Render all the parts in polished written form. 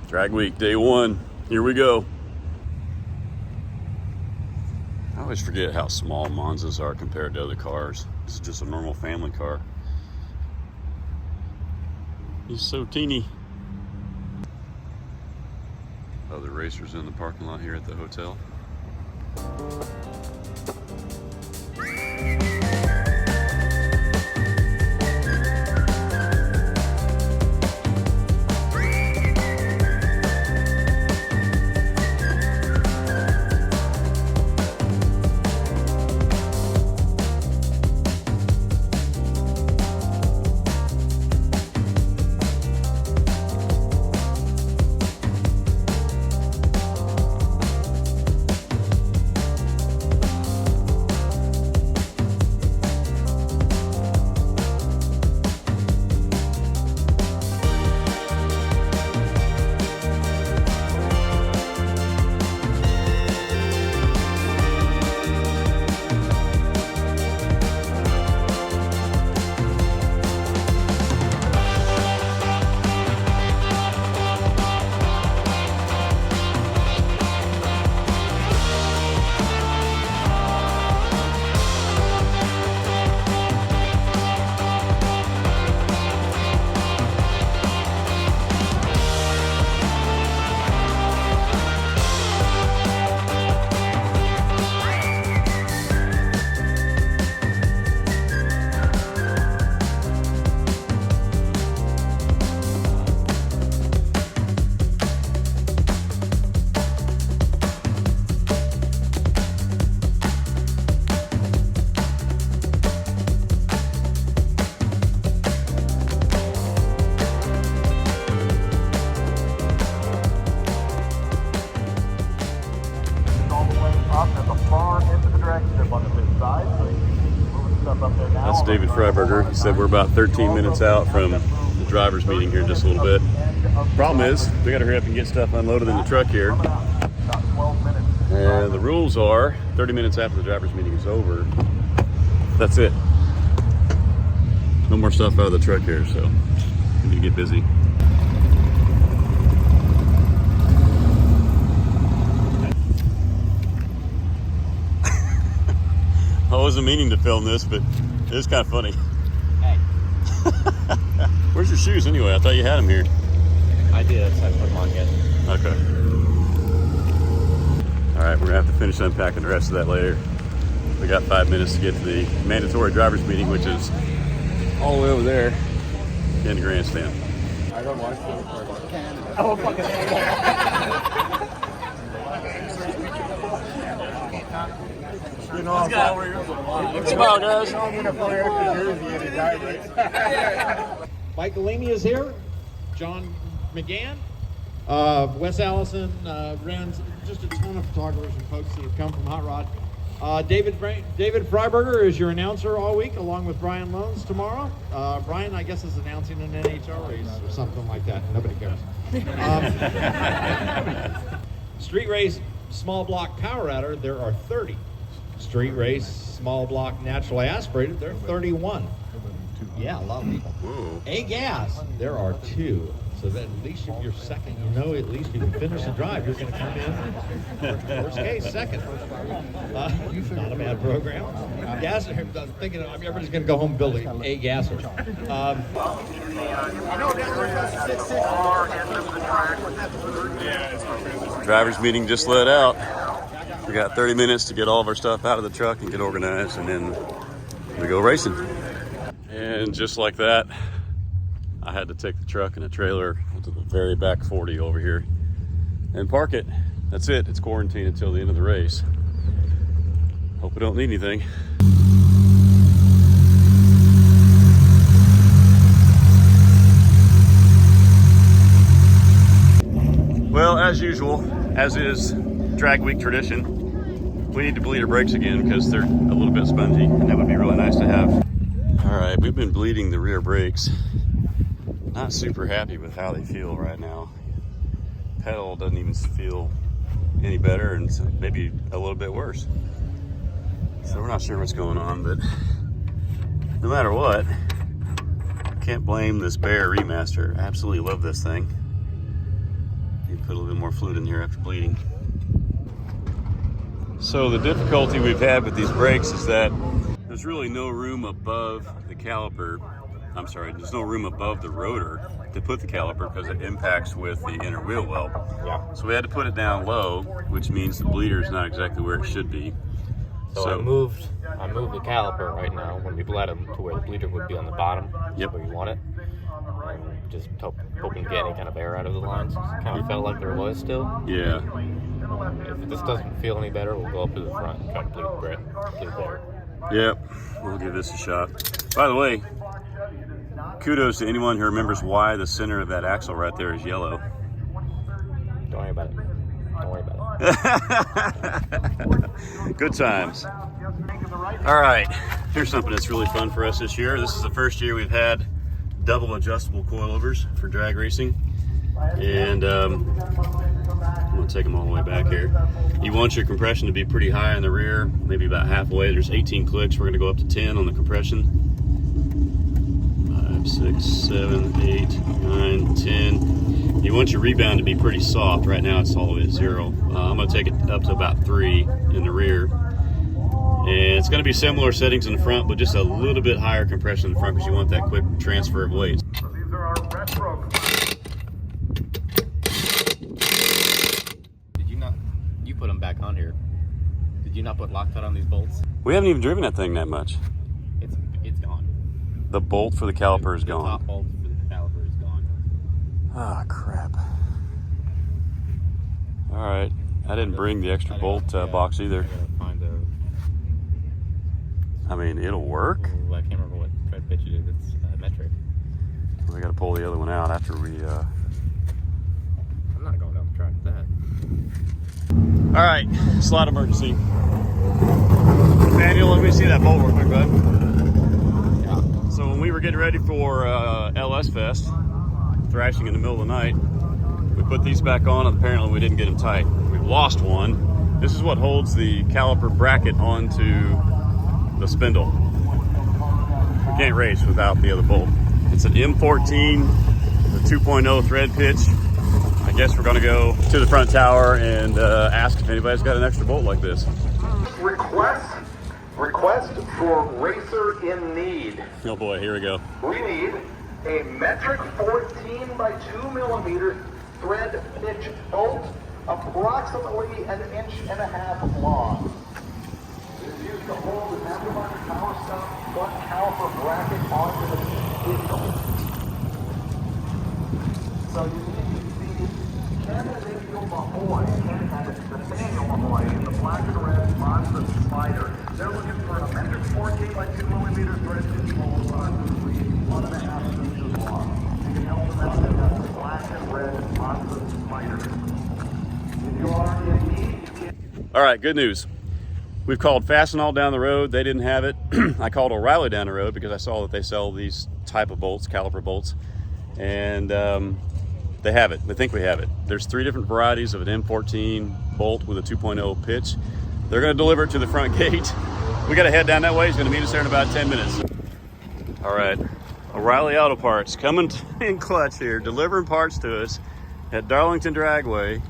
Drag week, day one. Here we go. I always forget how small Monzas are compared to other cars. This is just a normal family car. He's so teeny. Other racers in the parking lot here at the hotel. That's David Freiberger. He said we're about 13 minutes out from the driver's meeting here in just a little bit. Problem is, we got to hurry up and get stuff unloaded in the truck here. And the rules are 30 minutes after the driver's meeting is over, that's it. No more stuff out of the truck here, so we need to get busy. I wasn't meaning to film this, but it was kind of funny. Hey. Where's your shoes anyway? I thought you had them here. I did, so I put them on yet. Okay. All right, we're gonna have to finish unpacking the rest of that later. We got 5 minutes to get to the mandatory driver's meeting, which is all the way over there in the grandstand. I don't watch Canada. Oh, fucking you know, Smile, guys. Mike Galini is here. John McGann. Wes Allison runs just a ton of photographers and folks that have come from Hot Rod. David Freiberger is your announcer all week, along with Brian Loans tomorrow. Brian, I guess, is announcing an NHL race or something like that. Nobody cares. Street race, small block power adder, there are 30. Street race, small block naturally aspirated, there are 31. Yeah, a lot of people. Whoa. A gas, there are 2. So that at least if you're second, you know at least you can finish the drive. You're going to come in, worst case, second. Not a bad program. Gas, I'm thinking everybody's going to go home and build a gasser. Driver's meeting just let out. We got 30 minutes to get all of our stuff out of the truck and get organized, and then we go racing. And just like that, I had to take the truck and a trailer to the very back 40 over here and park it. That's it. It's quarantined until the end of the race. Hope we don't need anything. Well, as usual, as is drag week tradition, we need to bleed our brakes again because they're a little bit spongy, and that would be really nice to have. All right, we've been bleeding the rear brakes. Not super happy with how they feel right now. Pedal doesn't even feel any better, and it's maybe a little bit worse. So we're not sure what's going on, but no matter what, can't blame this Bear Remaster. I absolutely love this thing. Put a little bit more fluid in here after bleeding. So the difficulty we've had with these brakes is that there's really no room above the caliper. I'm sorry, there's no room above the rotor to put the caliper because it impacts with the inner wheel well. Yeah. So we had to put it down low, which means the bleeder is not exactly where it should be. So I moved the caliper right now when we bled them to where the bleeder would be on the bottom. Yep. Where you want it. And just hoping to get any kind of air out of the lines. Kind of felt like there was still. Yeah. If this doesn't feel any better, we'll go up to the front and try to bleed there. Yep. We'll give this a shot. By the way, kudos to anyone who remembers why the center of that axle right there is yellow. Don't worry about it. Don't worry about it. Good times. All right, here's something that's really fun for us this year. This is the first year we've had double adjustable coilovers for drag racing. And I'm gonna take them all the way back here. You want your compression to be pretty high in the rear, maybe about halfway. There's 18 clicks. We're gonna go up to 10 on the compression. 5, 6, 7, 8, 9, 10. You want your rebound to be pretty soft. Right now it's all the way at 0. I'm gonna take it up to about 3 in the rear. And it's gonna be similar settings in the front, but just a little bit higher compression in the front because you want that quick transfer of weight. So these are our retro. You put them back on here. Did you not put Loctite on these bolts? We haven't even driven that thing that much. It's gone. The bolt for the caliper is The gone. top bolt for the caliper is gone. Ah, crap. All right. I didn't bring the extra bolt box either. I gotta find I mean, it'll work. I can't remember what tread pitch it is. It's metric. We got to pull the other one out after we... I'm not going down the track with that. All right, slide emergency. Daniel, let me see that bolt real quick, bud. Yeah. So when we were getting ready for LS Fest, thrashing in the middle of the night, we put these back on and apparently we didn't get them tight. We lost one. This is what holds the caliper bracket onto the spindle. We can't race without the other bolt. It's an M14, the 2.0 thread pitch. I guess we're gonna go to the front tower and ask if anybody's got an extra bolt like this. Request for racer in need. Oh boy, here we go. We need a metric 14 by 2 millimeter thread pitch bolt, approximately 1.5 inches long. It is used to hold an aftermarket power stop front caliper bracket onto the vehicle. So you need the Canada Mahmoy, Nathaniel Mahmoy, the black and red Monster Spyder. They're looking for a metric 14 by 2 millimeter thread pitch bolt, approximately 1.5 inches long. You can help them out with the black and red Monster Spyder. If you are in need, you can... All right, good news. We've called Fastenal down the road. They didn't have it. I called O'Reilly down the road because I saw that they sell these type of bolts, caliper bolts. And they have it. They think we have it. There's 3 different varieties of an M14 bolt with a 2.0 pitch. They're going to deliver it to the front gate. We got to head down that way. He's going to meet us there in about 10 minutes. All right. O'Reilly Auto Parts coming in clutch here, delivering parts to us at Darlington Dragway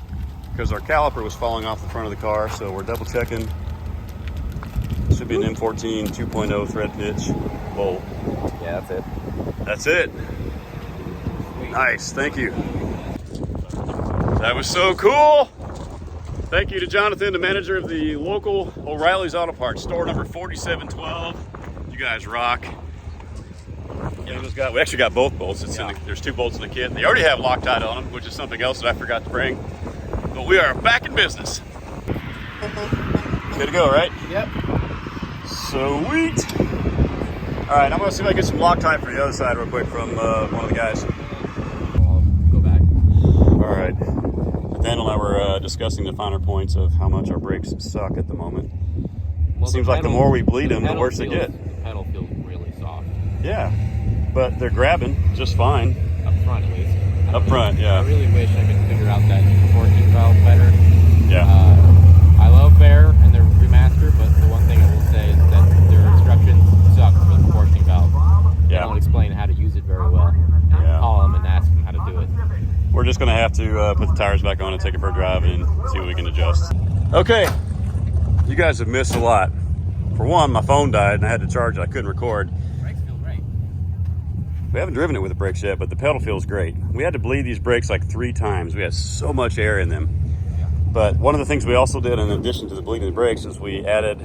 because our caliper was falling off the front of the car. So we're double checking. Should be an M14 2.0 thread pitch bolt. Yeah, that's it. That's it. Nice, thank you. That was so cool. Thank you to Jonathan, the manager of the local O'Reilly's Auto Parts, store number 4712. You guys rock. We actually got both bolts. There's 2 bolts in the kit. They already have Loctite on them, which is something else that I forgot to bring. But we are back in business. Good to go, right? Yep. Sweet. All right, I'm gonna see if I can get some Loctite for the other side real quick from one of the guys. I'll go back. All right. Nathaniel and I were discussing the finer points of how much our brakes suck at the moment. Well, Seems like the more we bleed them, the worse they get. The pedal feels really soft. Yeah, but they're grabbing just fine. Up front, at least. Up front, yeah. I really wish I could figure out that 14 valve better. Yeah. I love Bear and their remaster, but the one thing I will say is that their instructions suck for the 14 valve. They Yeah. don't explain how to use it very well. Yeah. Call them and ask them how to do it. We're just gonna have to put the tires back on and take it for a drive and see what we can adjust. Okay, you guys have missed a lot. For one, my phone died and I had to charge it. I couldn't record. Brakes feel great. We haven't driven it with the brakes yet, but the pedal feels great. We had to bleed these brakes like 3 times. We had so much air in them. But one of the things we also did in addition to the bleeding the brakes is we added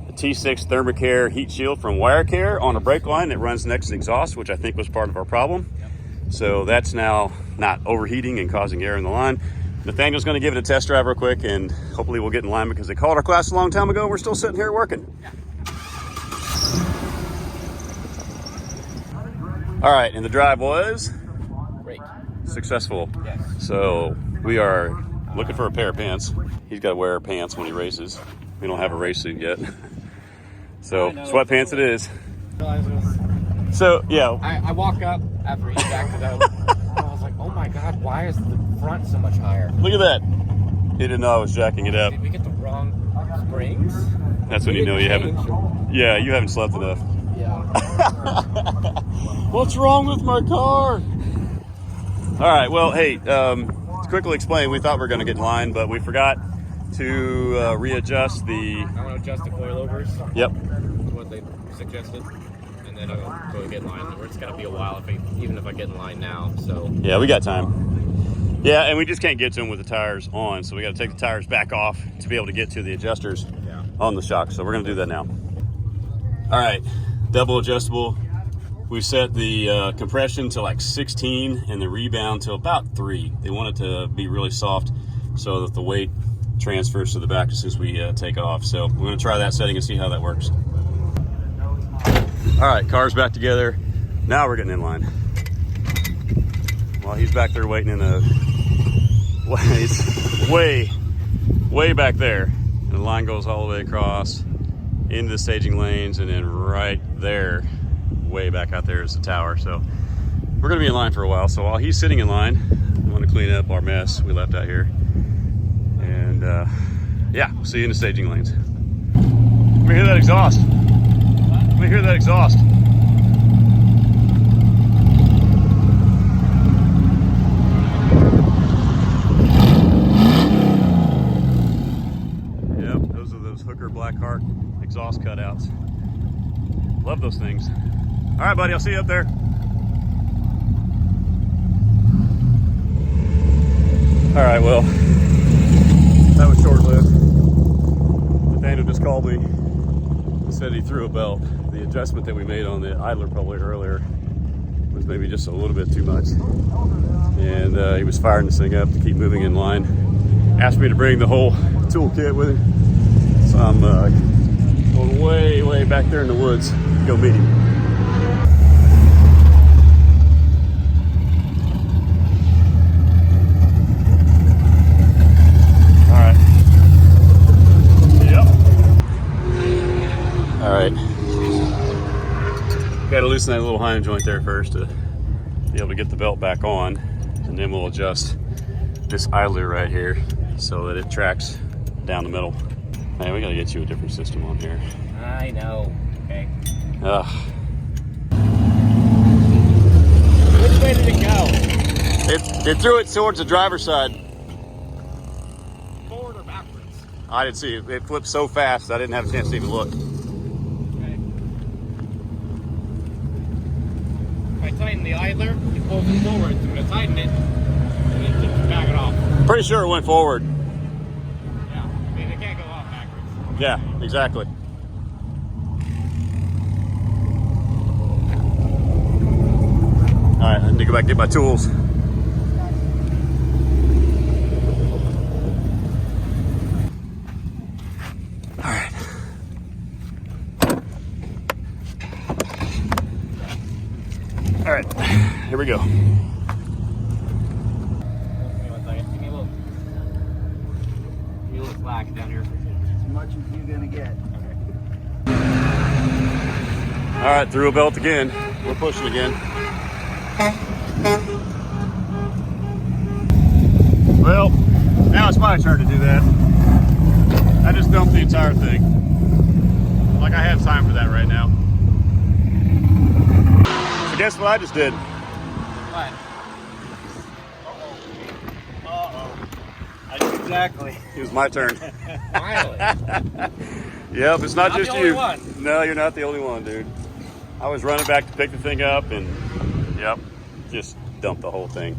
a T6 Thermacare heat shield from WireCare on a brake line that runs next to the exhaust, which I think was part of our problem. So that's now not overheating and causing air in the line. Nathaniel's going to give it a test drive real quick, and hopefully we'll get in line because they called our class a long time ago. We're still sitting here working. All right, and the drive was Great. successful. Yes. So we are looking for a pair of pants. He's got to wear pants when he races. We don't have a race suit yet. So sweatpants it is. So yeah, I walk up after he backed it up. And I was like, oh my God, why is the front so much higher? look at that. He didn't know I was jacking it up. Did we get the wrong springs? That's when you know you haven't. Yeah, you haven't slept enough. Yeah. What's wrong with my car? All right, well, hey, to quickly explain, we thought we were going to get in line, but we forgot to readjust the... I want to adjust the coilovers. Yep. What they suggested. And then I'll go get in line. It's going to be a while, even if I get in line now, so... Yeah, we got time. Yeah, and we just can't get to them with the tires on, so we got to take the tires back off to be able to get to the adjusters on the shock. So we're going to do that now. All right, double adjustable. We set the compression to like 16 and the rebound to about 3. They want it to be really soft so that the weight transfers to the back as soon as we take off. So we're going to try that setting and see how that works. All right, car's back together. Now we're getting in line. While he's back there waiting in a... It's way back there. And the line goes all the way across into the staging lanes, and then right there, way back out there is the tower. So we're gonna be in line for a while. So while he's sitting in line, I want to clean up our mess we left out here. And yeah, we'll see you in the staging lanes. Let me hear that exhaust. Let me hear that exhaust. Yep, those are those Hooker Blackheart exhaust cutouts. Love those things. All right, buddy, I'll see you up there. All right, well, that was short-lived. Nathaniel just called me and said he threw a belt. The adjustment that we made on the idler probably earlier was maybe just a little bit too much. And he was firing this thing up to keep moving in line. Asked me to bring the whole toolkit with him. So I'm going way back there in the woods to go meet him. All right, got to loosen that little hind joint there first to be able to get the belt back on, and then we'll adjust this idler right here so that it tracks down the middle. Man, we got to get you a different system on here. I know. Okay. Which way did it go? It threw it towards the driver's side. Forward or backwards? I didn't see it. It flipped so fast I didn't have a chance to even look. If I tighten the idler, it pulls it forward. So I'm going to tighten it and then just back it off. Pretty sure it went forward. Yeah, I mean, it can't go off backwards. Yeah, exactly. All right, I need to go back and get my tools. All right. All right, here we go. Give me 1 second. Give me a little slack down here. As much as you're gonna get. All right, through a belt again. We're pushing again. Well, now it's my turn to do that. I just dumped the entire thing. Like I have time for that right now. So guess what I just did? What? Uh-oh. Exactly. It was my turn. Finally. Yep, it's not just the you. only one. No, you're not the only one, dude. I was running back to pick the thing up and, yep, just dumped the whole thing.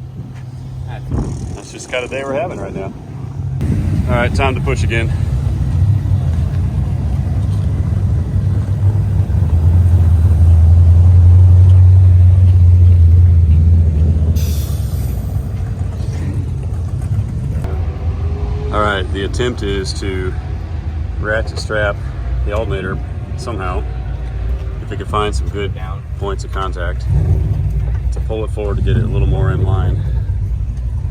That's just the kind of day we're having right now. All right, time to push again. All right, the attempt is to ratchet strap the alternator somehow, if we can find some good points of contact, to pull it forward to get it a little more in line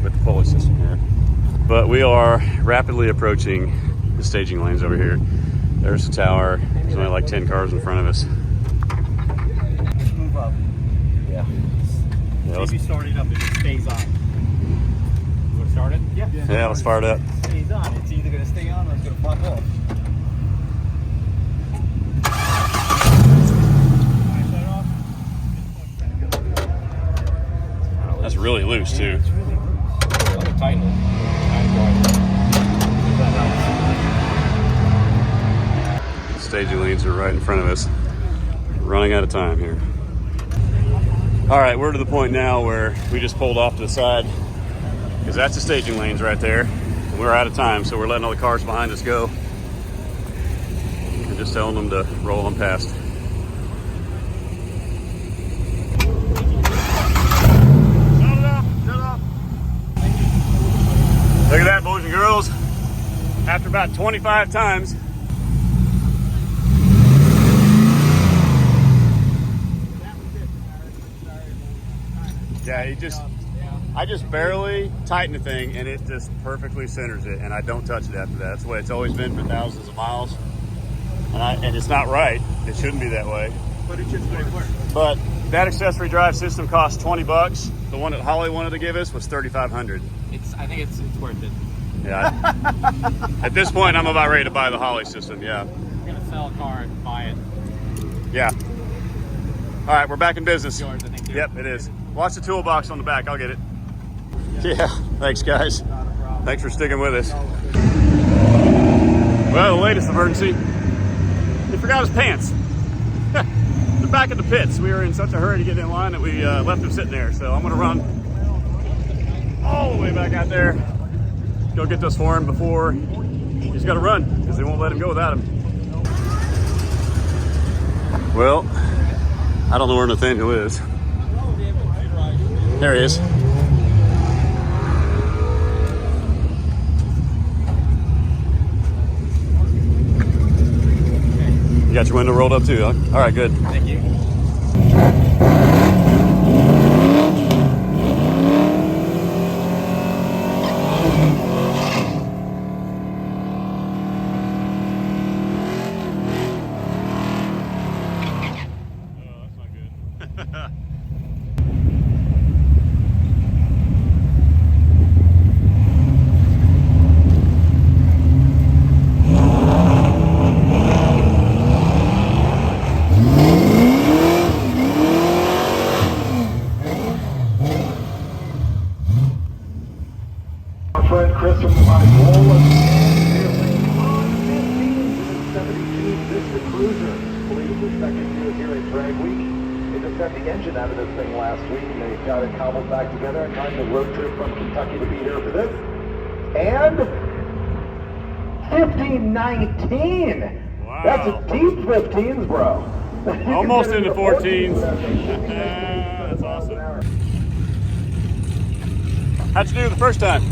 with the pulley system here. But we are rapidly approaching the staging lanes over here. There's the tower. There's only like 10 cars in front of us. Let's move up. Yeah, let's, Maybe start it up if it stays on. You want to start it? yeah, let's fire it up. It stays on. It's either going to stay on or it's going to pop off. That's really loose too. It's really loose. Let me tighten it. Staging lanes are right in front of us. Running out of time here. All right, we're to the point now where we just pulled off to the side because that's the staging lanes right there. And we're out of time, so we're letting all the cars behind us go and just telling them to roll on past. Look at that, boys and girls. After about 25 times, yeah, I just barely tighten the thing and it just perfectly centers it, and I don't touch it after that. That's the way it's always been for thousands of miles. And it's not right. It shouldn't be that way. But it just won't work. But that accessory drive system cost $20. The one that Holly wanted to give us was $3,500. I think it's worth it. Yeah. At this point, I'm about ready to buy the Holly system. Yeah. I'm gonna sell a car and buy it. Yeah. All right, we're back in business. Yours, I think. Yep, it is. Watch the toolbox on the back. I'll get it. Yeah. Thanks, guys. Thanks for sticking with us. Well, the latest emergency. He forgot his pants. They're back at the pits. We were in such a hurry to get in line that we left him sitting there. So I'm going to run all the way back out there. Go get this for him before he's got to run because they won't let him go without him. Well, I don't know where Nathaniel is. There he is. You got your window rolled up too, huh? All right, good. Thank you. Our friend Chris from the Bible on 1572 Vista Cruiser. I believe it's the second year here at Drag Week. They just got the engine out of this thing last week and they got it cobbled back together and time to road trip from Kentucky to be here for this. And 1519. Wow. That's a deep 15s, bro. Almost into 14s. That's awesome. How'd you do the first time?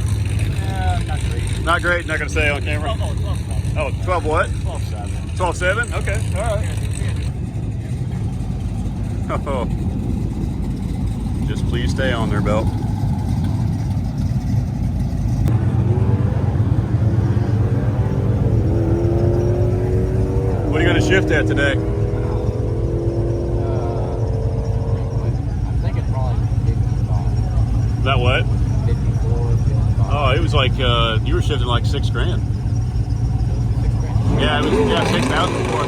Not great. Not great. Not going to say on camera. 12. Oh, 12 what? 12.7. 12.7? Okay. All right. Oh. Just please stay on there, Belt. What are you going to shift at today? I'm thinking probably 55. That what? 54, 55. Oh, it was like you were shifting like $6 grand. 6 grand. Yeah, it was 6,000 before.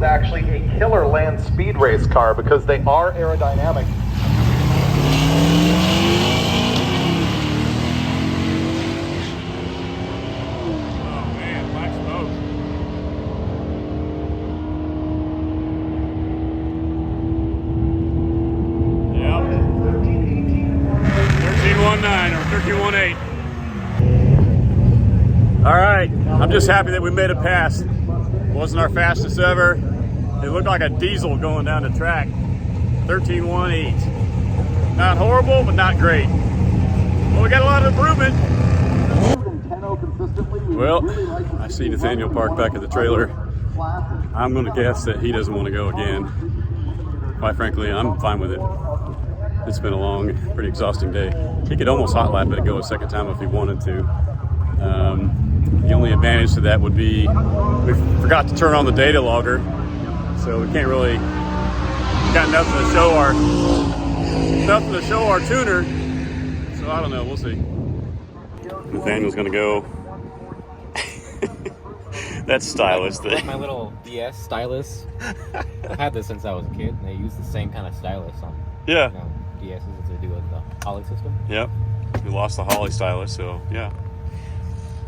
is actually a killer land speed race car because they are aerodynamic. Yep. 1319 or 1318. All right, I'm just happy that we made it past. Wasn't our fastest ever. It looked like a diesel going down the track. 1318. Not horrible, but not great. Well, we got a lot of improvement. Well, I see Nathaniel parked back at the trailer. I'm going to guess that he doesn't want to go again. Quite frankly, I'm fine with it. It's been a long, pretty exhausting day. He could almost hot lap it and go a second time if he wanted to. The only advantage to that would be we forgot to turn on the data logger, so we can't really got nothing to show our tuner. So I don't know. We'll see. Nathaniel's gonna go. That's stylus. Like my little DS stylus. I've had this since I was a kid, and they use the same kind of stylus on Yeah. DSs as they do with the Holly system. Yep. We lost the Holly stylus, so yeah.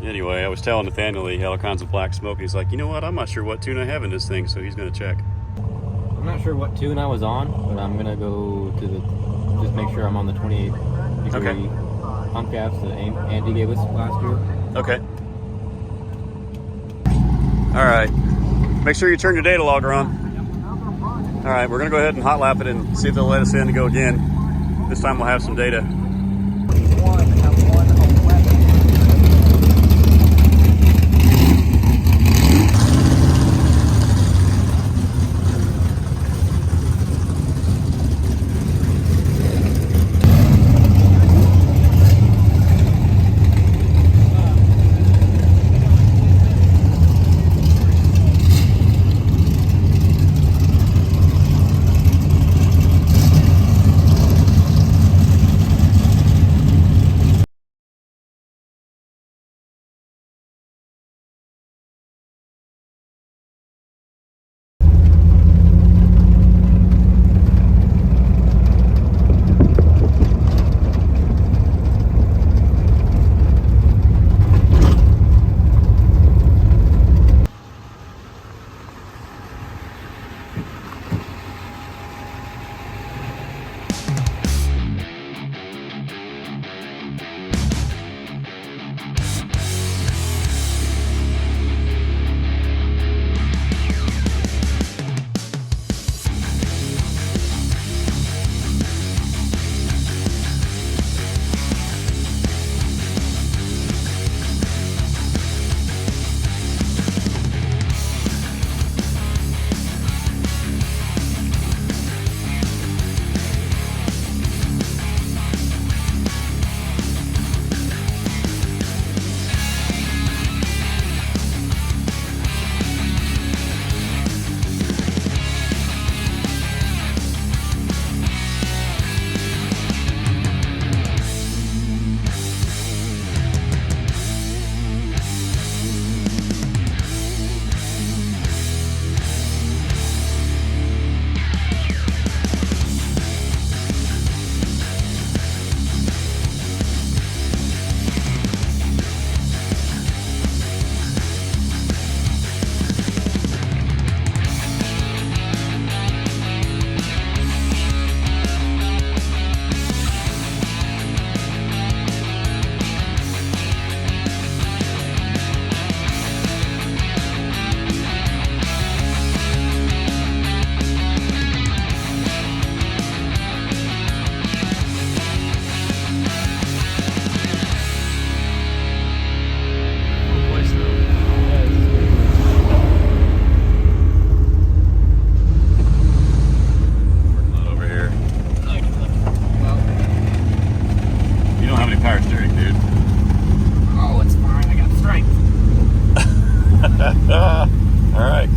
Anyway, I was telling Nathaniel he had all kinds of black smoke. He's like, you know what? I'm not sure what tune I have in this thing, so he's gonna check. I'm not sure what tune I was on, but I'm gonna go to just make sure I'm on the 28 degree pump gaps that Andy gave us last year. Okay. All right. Make sure you turn your data logger on. All right, we're gonna go ahead and hot lap it and see if they'll let us in to go again. This time we'll have some data.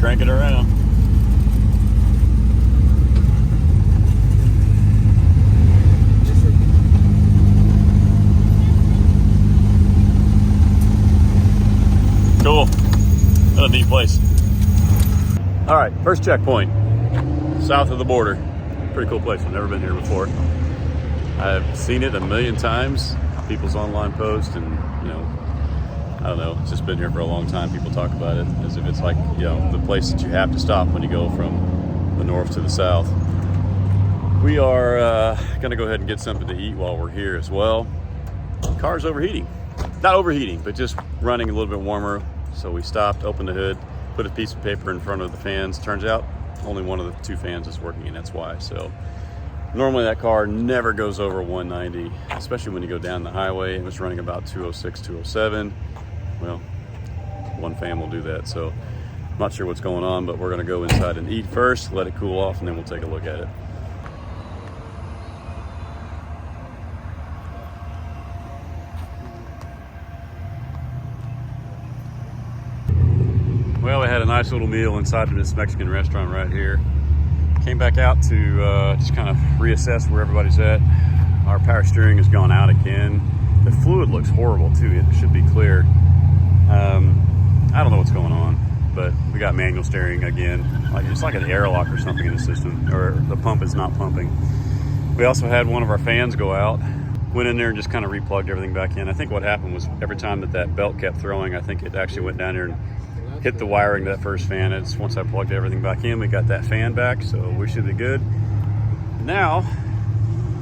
Crank it around. Cool. What a neat place. All right, first checkpoint, south of the border. Pretty cool place. I've never been here before. I've seen it a million times, people's online posts, and you know, I don't know, it's just been here for a long time. People talk about it as if it's like, you know, the place that you have to stop when you go from the north to the south. We are gonna go ahead and get something to eat while we're here as well. The car's overheating. Not overheating, but just running a little bit warmer. So we stopped, opened the hood, put a piece of paper in front of the fans. Turns out only one of the two fans is working, and that's why. So normally that car never goes over 190, especially when you go down the highway. It was running about 206, 207. Well, one fan will do that. So I'm not sure what's going on, but we're gonna go inside and eat first, let it cool off, and then we'll take a look at it. Well, we had a nice little meal inside of this Mexican restaurant right here. Came back out to just kind of reassess where everybody's at. Our power steering has gone out again. The fluid looks horrible too. It should be clear. I don't know what's going on, but we got manual steering again. It's like an airlock or something in the system, or the pump is not pumping. We also had one of our fans go out. Went in there and just kind of replugged everything back in. I think what happened was every time that belt kept throwing, I think it actually went down there and hit the wiring to that first fan. It's once I plugged everything back in, we got that fan back, so we should be good. Now,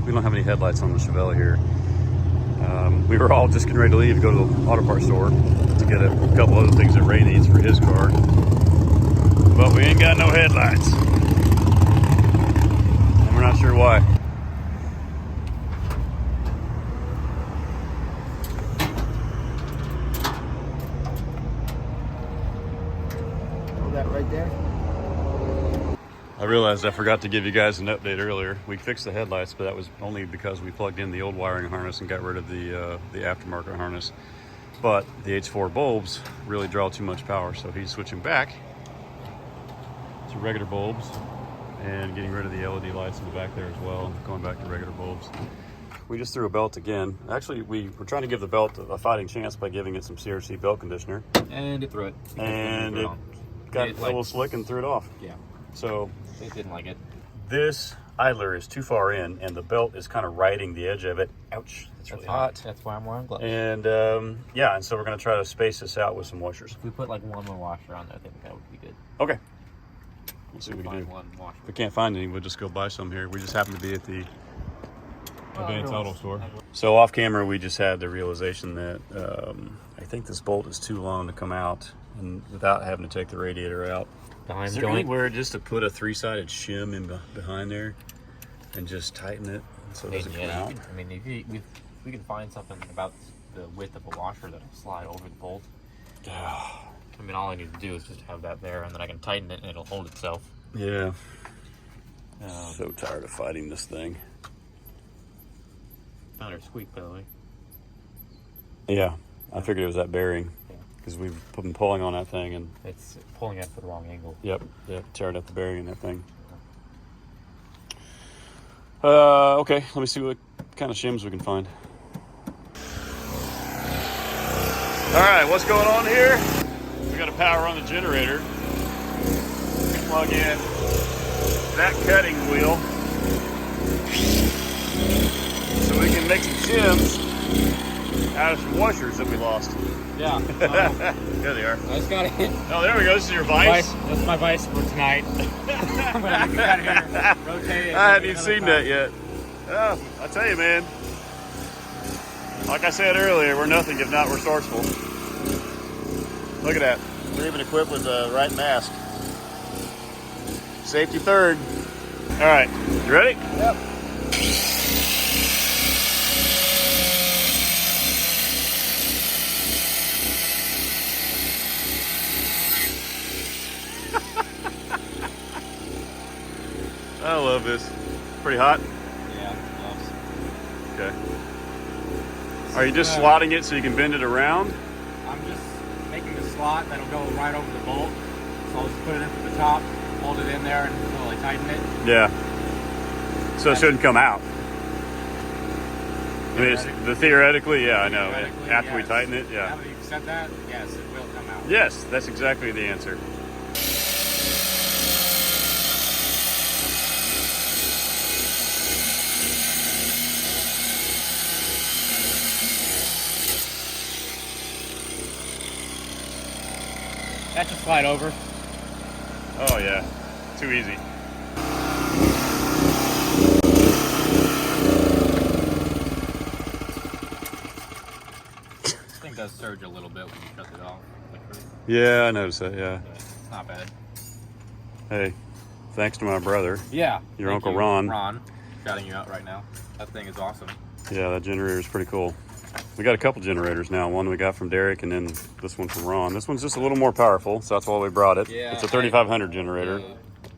we don't have any headlights on the Chevelle here. We were all just getting ready to leave, go to the auto parts store to get a couple other things that Ray needs for his car. But we ain't got no headlights. And we're not sure why. That right there. I realized I forgot to give you guys an update earlier. We fixed the headlights, but that was only because we plugged in the old wiring harness and got rid of the aftermarket harness. But the H4 bulbs really draw too much power, so he's switching back to regular bulbs and getting rid of the LED lights in the back there as well, going back to regular bulbs. We just threw a belt again. Actually, we were trying to give the belt a fighting chance by giving it some CRC belt conditioner. And it threw it. And it got a little slick and threw it off. Yeah. So It didn't like it. this idler is too far in, and the belt is kind of riding the edge of it. Ouch, that's really hot. That's why I'm wearing gloves. And yeah, and so we're going to try to space this out with some washers. If we put like one more washer on there, I think that would be good. Okay. We'll see what we can Find do. one washer. If we can't find any, we'll just go buy some here. We just happen to be at the Advanced Auto Store. So off camera, we just had the realization that I think this bolt is too long to come out, and without having to take the radiator out. Behind Is the there joint. anywhere just to put a three-sided shim in behind there and just tighten it so it doesn't come out? I mean, if we can find something about the width of a washer that'll slide over the bolt. I mean, all I need to do is just have that there, and then I can tighten it, and it'll hold itself. Yeah. So tired of fighting this thing. Found her squeak, by the way. Yeah, I figured it was that bearing Yeah. because we've been pulling on that thing and It's pulling at the wrong angle. yep, tearing up the bearing in that thing. Okay, let me see what kind of shims we can find. All right, what's going on here? We got to power on the generator. Plug in that cutting wheel so we can make some shims out of some washers that we lost. Yeah. There they are. I just got it. Oh, there we go. This is your vise. That's my vice for tonight. I'm gonna get out of here, rotate it. I hadn't even seen that yet. Oh, I tell you, man. Like I said earlier, we're nothing if not resourceful. Look at that. We're even equipped with the right mask. Safety third. All right, you ready? Yep. I love this. Pretty hot? Yeah. Okay. Are you just slotting it so you can bend it around? I'm just making a slot that'll go right over the bolt. So I'll just put it into the top, hold it in there, and slowly tighten it. Yeah. So it shouldn't come out. I mean, it's theoretically, yeah, I know. Theoretically, After we yes. tighten it, yeah. Now that you've said that, yes, it will come out. Yes, that's exactly the answer. That should slide over. Oh yeah, too easy. This thing does surge a little bit when you shut it off. Yeah, I noticed that, yeah. But it's not bad. Hey, thanks to my brother. Yeah. Your thank Uncle you, Ron. Ron, shouting you out right now. That thing is awesome. Yeah, that generator is pretty cool. We got a couple generators now. One we got from Derek, and then this one from Ron. This one's just a little more powerful, so that's why we brought it. Yeah, it's a 3500 generator.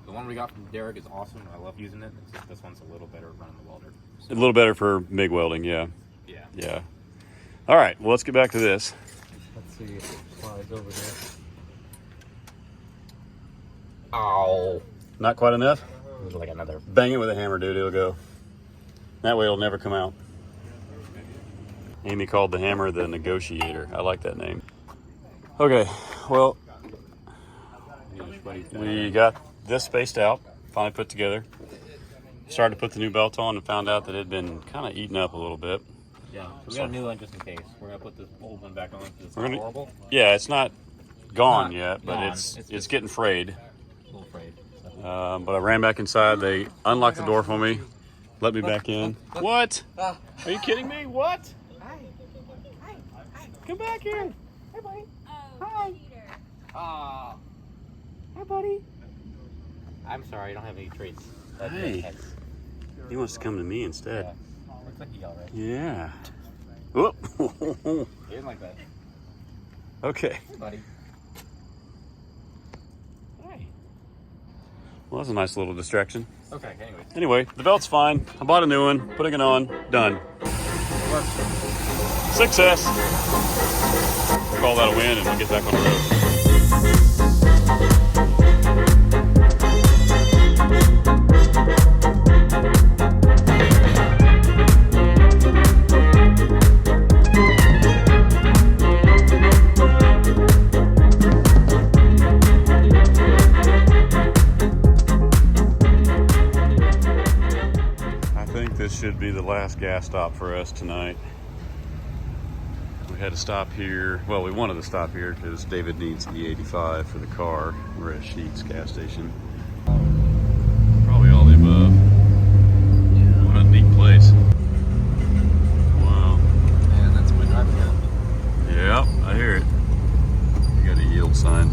The one we got from Derek is awesome. I love using it. It's just this one's a little better running the welder. A little better for MIG welding, yeah. Yeah. Yeah. All right, well, let's get back to this. Let's see if it slides over there. Ow. Not quite enough? There's like another. Bang it with a hammer, dude. It'll go. That way it'll never come out. Amy called the hammer the negotiator. I like that name. Okay, well, we got this spaced out, finally put together. Started to put the new belt on and found out that it had been kind of eaten up a little bit. Yeah, so we got a new one just in case. We're gonna put this old one back on because it's We're gonna- horrible. Yeah, it's not gone Not yet, but gone. it's It's just- getting frayed. A little afraid. But I ran back inside. They unlocked the door for me, let me back in. What? Are you kidding me? What? Come back here. Hey, buddy. Hi. Peter. Hi, buddy. I'm sorry, I don't have any treats. Hey. He wants to come to me instead. Yeah. Looks like he alright. Yeah. Whoop. He didn't like that. Okay. Hey, buddy. Hi. Well, that's a nice little distraction. Okay, anyway. Anyway, the belt's fine. I bought a new one, putting it on, done. Success. Call that a win and we'll get back on the road. I think this should be the last gas stop for us tonight. We had to stop here. Well, we wanted to stop here because David needs E85 for the car. We're at Sheetz gas station. Probably all the above. What a neat place. Wow. Man, that's my driving gun. Yeah, I hear it. You got a yield sign.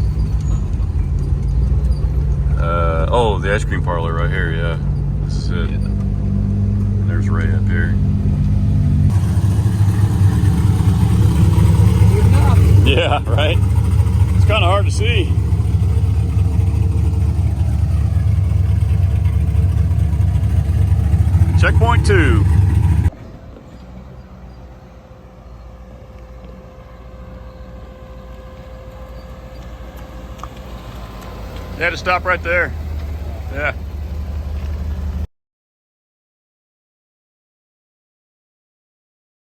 Oh, the ice cream parlor right here, yeah. This is it. And there's Ray up here. Yeah, right? It's kind of hard to see. Checkpoint 2. You had to stop right there. Yeah.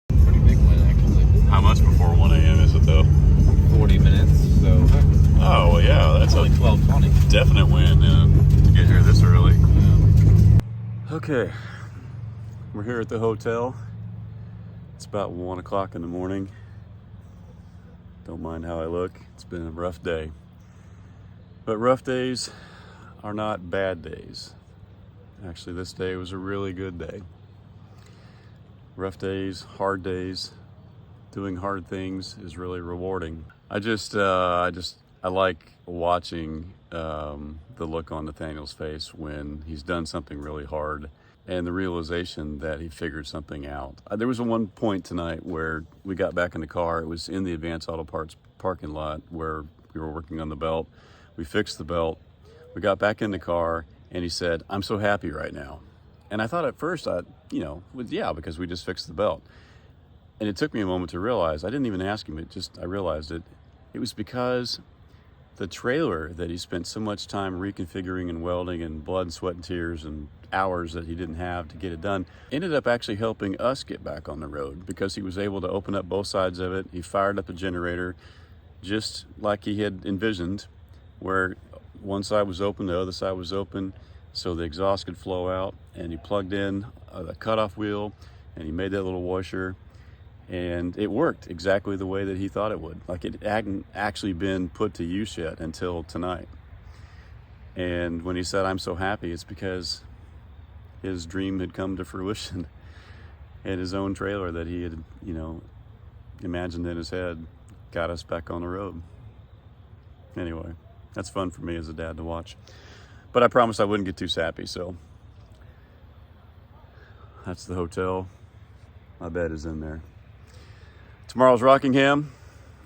Pretty big one, actually. How much before 1 a.m. is it though? 40 minutes, so Oh, well, yeah, that's only a 12:20. definite win to get here this early. Yeah. Okay, we're here at the hotel. It's about 1 o'clock in the morning. Don't mind how I look. It's been a rough day. But rough days are not bad days. Actually, this day was a really good day. Rough days, hard days, doing hard things is really rewarding. I like watching the look on Nathaniel's face when he's done something really hard and the realization that he figured something out. There was one point tonight where we got back in the car. It was in the Advanced Auto Parts parking lot where we were working on the belt. We fixed the belt. We got back in the car and he said, "I'm so happy right now." And I thought at first, because we just fixed the belt. And it took me a moment to realize, I didn't even ask him, I realized it. It was because the trailer that he spent so much time reconfiguring and welding and blood, sweat, and tears and hours that he didn't have to get it done, ended up actually helping us get back on the road because he was able to open up both sides of it. He fired up the generator just like he had envisioned, where one side was open, the other side was open, so the exhaust could flow out. And he plugged in a cutoff wheel and he made that little washer. And it worked exactly the way that he thought it would. Like, it hadn't actually been put to use yet until tonight. And when he said, I'm so happy, it's because his dream had come to fruition. And his own trailer that he had, you know, imagined in his head got us back on the road. Anyway, that's fun for me as a dad to watch. But I promised I wouldn't get too sappy, so that's the hotel. My bed is in there. Tomorrow's Rockingham.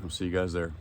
I'll see you guys there.